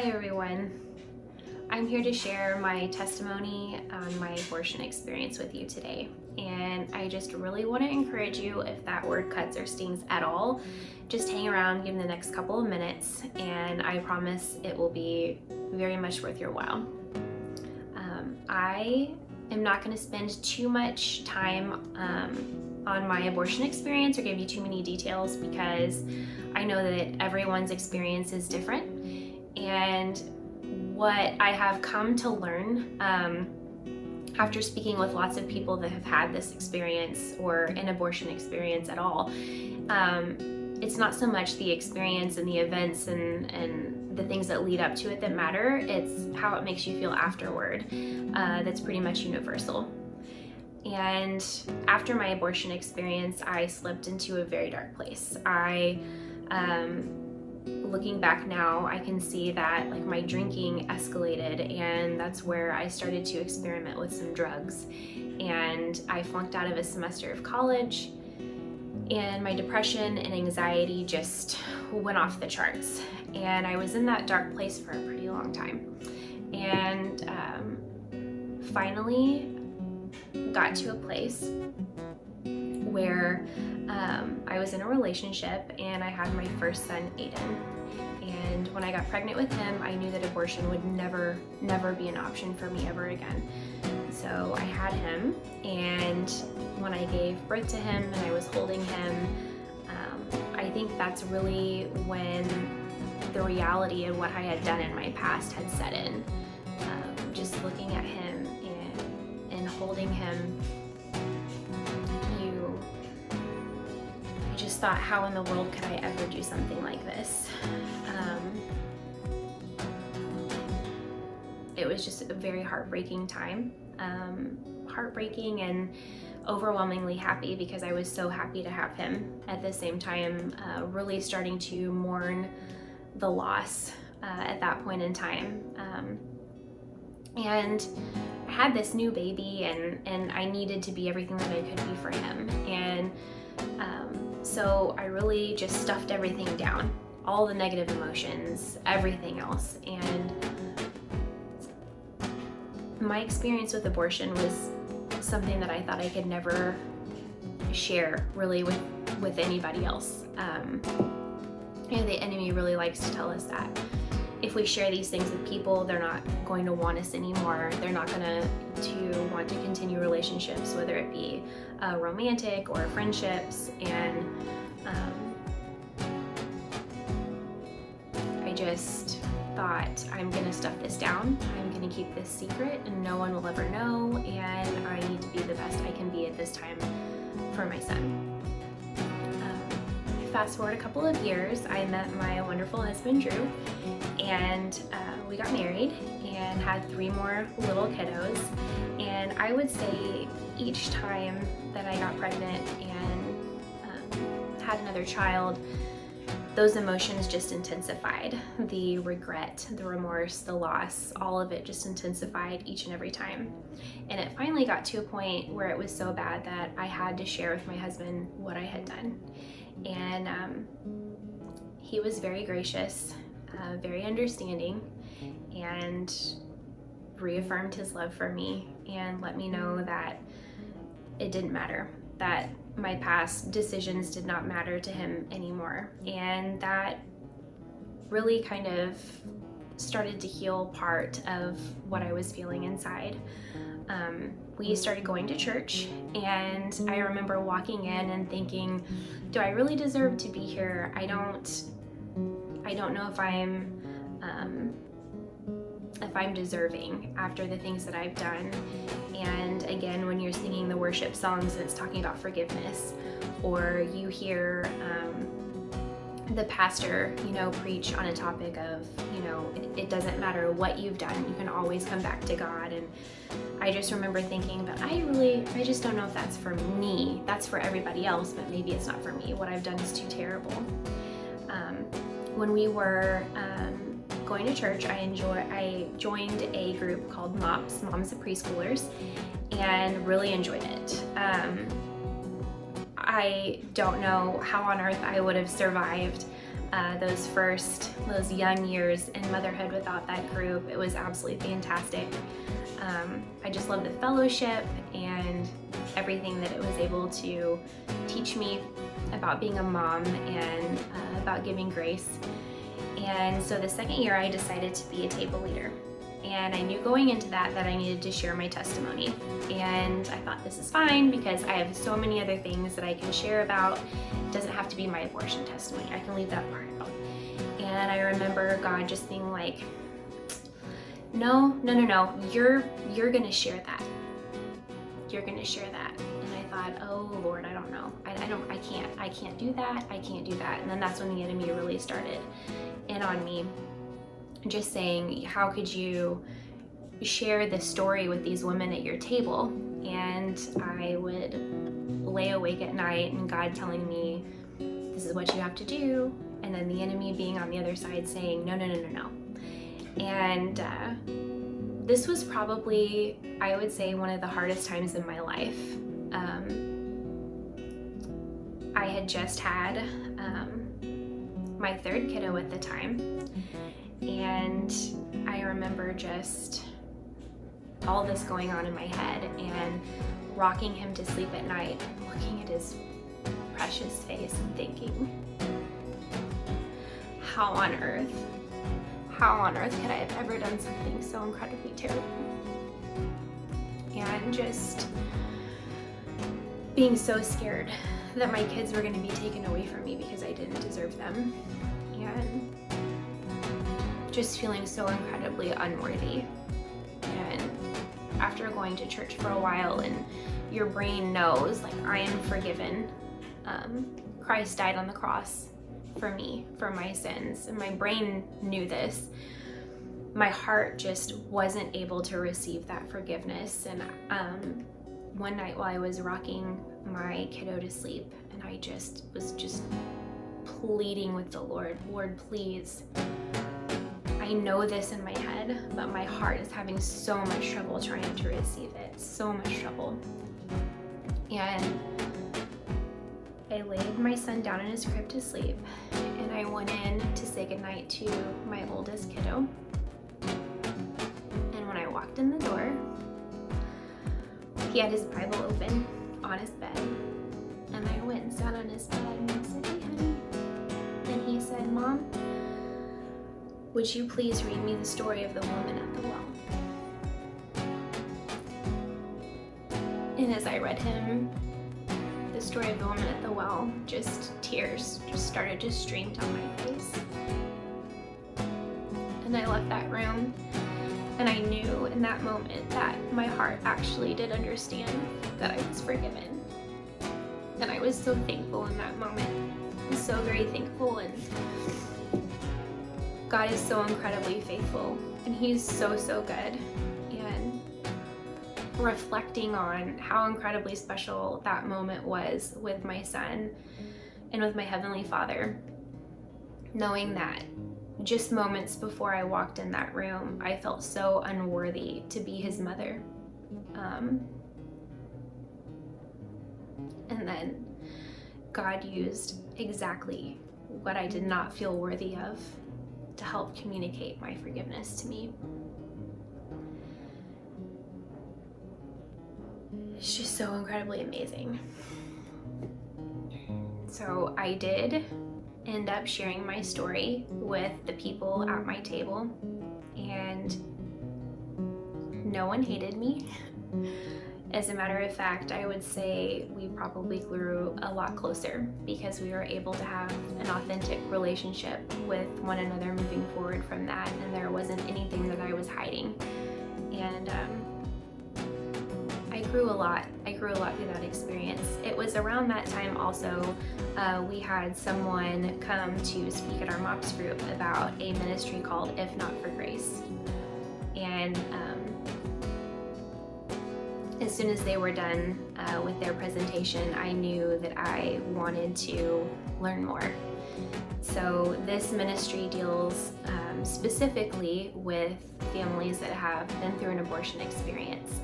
Hi everyone. I'm here to share my testimony on my abortion experience with you today. And I just really want to encourage you, if that word cuts or stings at all, just hang around, give them the next couple of minutes, and I promise it will be very much worth your while. I am not going to spend too much time on my abortion experience or give you too many details, because I know that everyone's experience is different. And what I have come to learn after speaking with lots of people that have had this experience or an abortion experience at all, it's not so much the experience and the events and the things that lead up to it that matter. It's how it makes you feel afterward. That's pretty much universal. And after my abortion experience, I slipped into a very dark place. Looking back now, I can see that my drinking escalated, and that's where I started to experiment with some drugs. And I flunked out of a semester of college, and my depression and anxiety just went off the charts. And I was in that dark place for a pretty long time. And finally got to a place where I was in a relationship and I had my first son, Aiden. And when I got pregnant with him, I knew that abortion would never be an option for me ever again. So I had him, and when I gave birth to him and I was holding him, I think that's really when the reality of what I had done in my past had set in. Just looking at him and holding him, I just thought, how in the world could I ever do something like this? It was just a very heartbreaking time. Heartbreaking and overwhelmingly happy, because I was so happy to have him. At the same time, really starting to mourn the loss at that point in time. And I had this new baby, and I needed to be everything that I could be for him. And so I really just stuffed everything down, all the negative emotions, everything else. And my experience with abortion was something that I thought I could never share really with anybody else. The enemy really likes to tell us that if we share these things with people, they're not going to want us anymore. They're not going to want to continue relationships, whether it be romantic or friendships. And I just thought, I'm going to stuff this down. I'm going to keep this secret, and no one will ever know. And I need to be the best I can be at this time for my son. Fast forward a couple of years, I met my wonderful husband, Drew, and we got married and had 3 more little kiddos. And I would say each time that I got pregnant and had another child, those emotions just intensified. The regret, the remorse, the loss, all of it just intensified each and every time. And it finally got to a point where it was so bad that I had to share with my husband what I had done. And he was very gracious, very understanding, and reaffirmed his love for me and let me know that it didn't matter, that my past decisions did not matter to him anymore. And that really kind of started to heal part of what I was feeling inside. We started going to church, and I remember walking in and thinking, do I really deserve to be here? I don't know if I'm deserving after the things that I've done. And again, when you're singing the worship songs and it's talking about forgiveness, or you hear the pastor, preach on a topic of, it doesn't matter what you've done, you can always come back to God. And I just remember thinking, but I just don't know if that's for me. That's for everybody else, but maybe it's not for me. What I've done is too terrible. When we were going to church, I joined a group called MOPS, Moms of Preschoolers, and really enjoyed it. I don't know how on earth I would have survived those young years in motherhood without that group. It was absolutely fantastic. I just love the fellowship and everything that it was able to teach me about being a mom and about giving grace. And so the second year I decided to be a table leader. And I knew going into that I needed to share my testimony. And I thought, this is fine because I have so many other things that I can share about. It doesn't have to be my abortion testimony. I can leave that part out. And I remember God just being like, no, you're gonna share that. You're gonna share that. And I thought, oh Lord, I don't know. I can't do that. I can't do that. And then that's when the enemy really started in on me, just saying, how could you share this story with these women at your table? And I would lay awake at night and God telling me, this is what you have to do. And then the enemy being on the other side saying, no. And this was probably, I would say, one of the hardest times in my life. I had just had my third kiddo at the time. And I remember just all this going on in my head and rocking him to sleep at night and looking at his precious face and thinking, how on earth could I have ever done something so incredibly terrible? And just being so scared that my kids were going to be taken away from me because I didn't deserve them. And just feeling so incredibly unworthy. And after going to church for a while and your brain knows, like, I am forgiven. Christ died on the cross for me, for my sins. And my brain knew this. My heart just wasn't able to receive that forgiveness. And one night while I was rocking my kiddo to sleep, and I was pleading with the Lord, please. I know this in my head, but my heart is having so much trouble trying to receive it. So much trouble. And I laid my son down in his crib to sleep, and I went in to say goodnight to my oldest kiddo. And when I walked in the door, he had his Bible open on his bed. And I went and sat on his bed and I said, hey honey. And he said, Mom, would you please read me the story of the woman at the well? And as I read him the story of the woman at the well, just tears just started to stream down my face. And I left that room, and I knew in that moment that my heart actually did understand that I was forgiven. And I was so thankful in that moment. I was so very thankful, and God is so incredibly faithful, and He's so good. And reflecting on how incredibly special that moment was with my son and with my Heavenly Father, knowing that just moments before I walked in that room, I felt so unworthy to be his mother. And then God used exactly what I did not feel worthy of to help communicate my forgiveness to me. It's just so incredibly amazing. So I did end up sharing my story with the people at my table, and no one hated me. As a matter of fact, I would say we probably grew a lot closer because we were able to have an authentic relationship with one another moving forward from that, and there wasn't anything that I was hiding. And I grew a lot through that experience. It was around that time also, we had someone come to speak at our MOPS group about a ministry called If Not for Grace. And as soon as they were done with their presentation, I knew that I wanted to learn more. So this ministry deals specifically with families that have been through an abortion experience.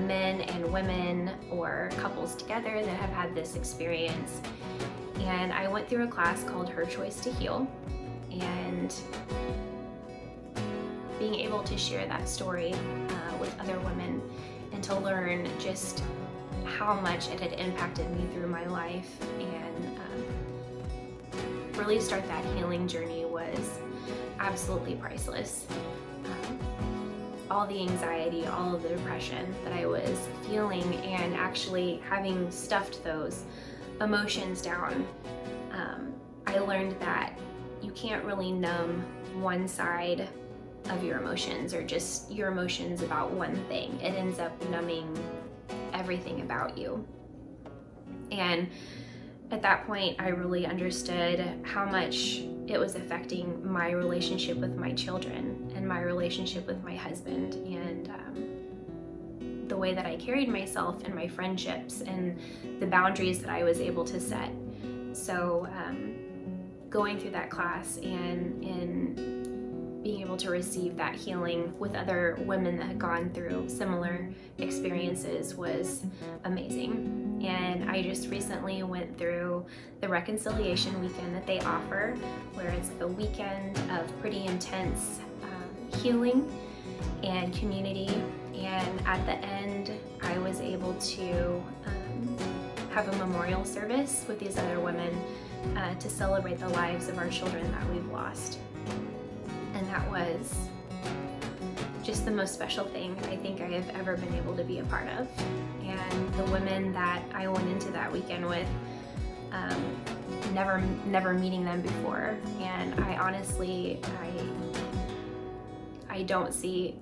Men and women or couples together that have had this experience. And I went through a class called Her Choice to Heal, and being able to share that story with other women and to learn just how much it had impacted me through my life and really start that healing journey was absolutely priceless. All the anxiety, all of the depression that I was feeling, and actually having stuffed those emotions down, I learned that you can't really numb one side of your emotions or just your emotions about one thing. It ends up numbing everything about you. And at that point, I really understood how much it was affecting my relationship with my children and my relationship with my husband, and the way that I carried myself and my friendships and the boundaries that I was able to set. So going through that class and being able to receive that healing with other women that had gone through similar experiences was amazing. And I just recently went through the reconciliation weekend that they offer, where it's like a weekend of pretty intense healing and community. And at the end, I was able to have a memorial service with these other women to celebrate the lives of our children that we've lost. And that was just the most special thing I think I have ever been able to be a part of. And the women that I went into that weekend with, never meeting them before. And I honestly, I don't see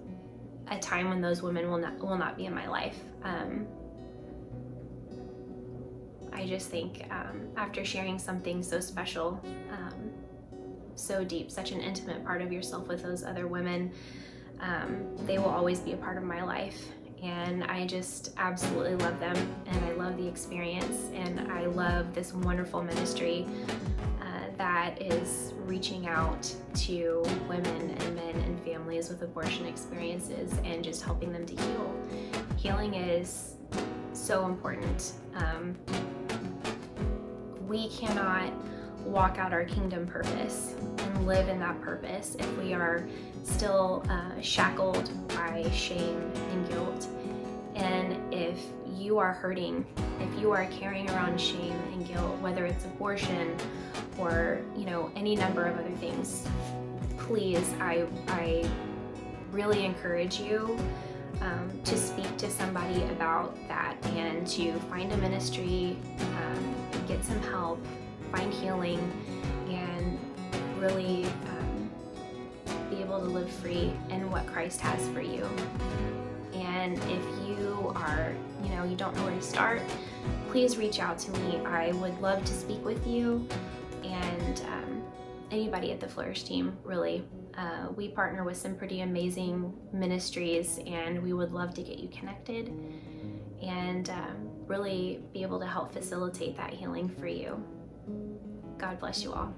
a time when those women will not be in my life. I just think after sharing something so special, so deep, such an intimate part of yourself with those other women, they will always be a part of my life. And I just absolutely love them, and I love the experience, and I love this wonderful ministry that is reaching out to women and men and families with abortion experiences and just helping them to heal. Healing is so important. We cannot walk out our kingdom purpose and live in that purpose if we are still shackled by shame and guilt. And if you are hurting, if you are carrying around shame and guilt, whether it's abortion or any number of other things, please, I really encourage you to speak to somebody about that and to find a ministry, get some help, find healing, and really be able to live free in what Christ has for you. And if you are, you don't know where to start, please reach out to me. I would love to speak with you, and anybody at the Flourish team, really. We partner with some pretty amazing ministries, and we would love to get you connected and really be able to help facilitate that healing for you. God bless you all.